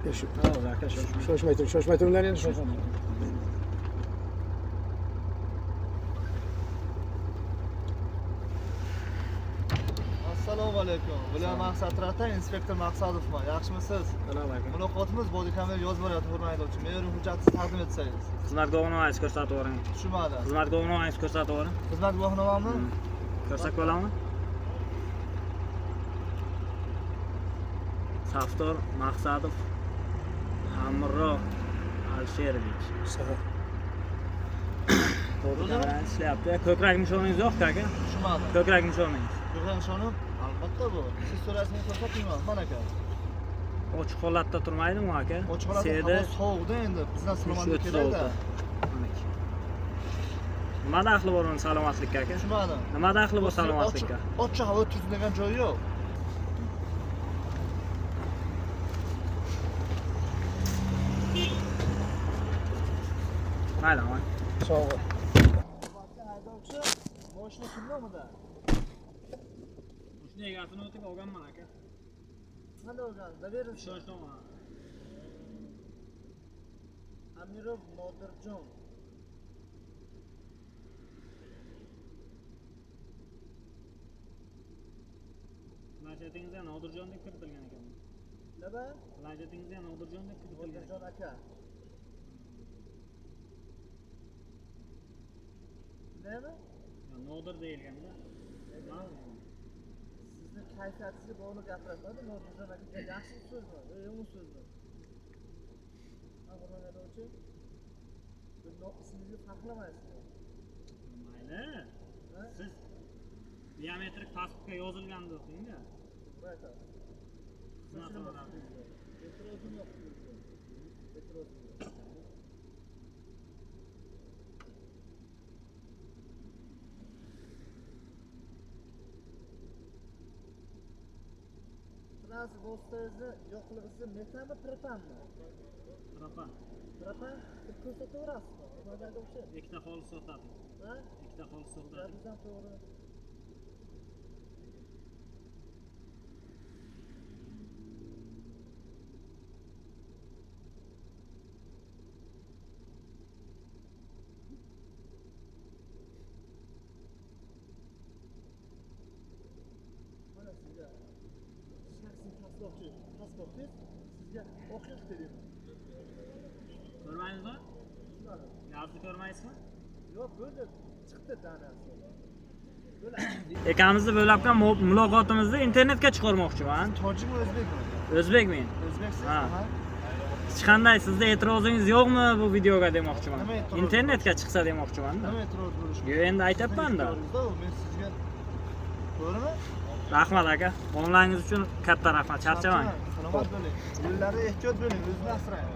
Shoshmay turinglar endi. Assalomu alaykum. Bular maqsad rata inspektor Maqsadovman. Yaxshimisiz? Assalomu alaykum. Muloqotimiz bodi kamera yozib boryapti, hurmatli uchun. Mening hujjatingizni taqdim etsangiz. Xizmat guvohnomangizni ko'rsatib o'ring. Tushunmadi. Xizmat guvohnomangizni ko'rsatib o'ring. Xizmat guvohnomami? Ko'rsatib bo'ladimi? Saftor Maqsadov Hamro Alisherovich. Savob. To'g'ri kamerani ishlayapti. Ko'krak nishoningiz yo'q aka? Tushunmadi. Ko'krak nishoningiz. Ko'krak nishonim? Albatta bu. Siz so'rashingiz ko'rsatingman, mana aka. Ochiq holatda turmaydimi aka? Ochiq holatda havo sovuqda endi. Bizdan salomatlik kerak-da. Nima daxli bor uni salomatlikka aka? Tushunmadim. Nima daxli bor salomatlikka? Ochiq havo o'tkazilgan joyi yo'q. Mayli, mayli. Savob. Haydovchi mashina kimnomida? Shuni egasini o'tib olganman aka. Qanday olgan? Daverov Shoshma. Amirov Nodirjon. Planshetingizga Nodirjon deb kiritilgan ekan. Nima? Planshetingizga Nodirjon deb kiritilgan. Nodirjon aka. Nima? Nodir deyilganda. Sizni kayfiyatingizga bog'liq gapirasizlar-da, Nodirjon aka. Yaxshi so'zmi? Yomon so'zmi? Hurmatli haydovchi. Sizga farqlamaysiz. Mayli. Siz biometrik pasportga yozilganda o'qing-da. Bo'ladi. E'tirozim yo'q. E'tirozim yo'q. Transport vositangizni yoqlig'isi metanmi, propanmi? Propan. Propan deb ko'rsataverasizmi? Hurmatli haydovchi. Ikkita xolis to'xtating. Ha? Ikkita xolis to'xtating. Gapingizdan to'g'ri. Mana sizga shaxsiy pasportingiz sizga o'qib berdim. Ko'rmaysizmi? Tushunmadim. Yozni ko'rmaysizmi? Yo'q, bo'ldi. Chiqdi danasi. Ekamizni bo'labgan muloqotimizni internetga chiqarmoqchiman. Tojikmi, o'zbekmi? O'zbekmen. O'zbeksiz? Ha. Hech qanday sizda e'tirozingiz yo'qmi bu videoga demoqchiman. Internetga chiqsa demoqchiman-da. Nima e'tiroz bo'lishi? Yo'q, endi aytayapman-da. Men sizga to'g'rimi? Rahmat aka. Onlayningiz uchun katta rahmat. Charchamang. Salomat bo'ling. Yo'llarda ehtiyot bo'ling, o'zingizni asrang.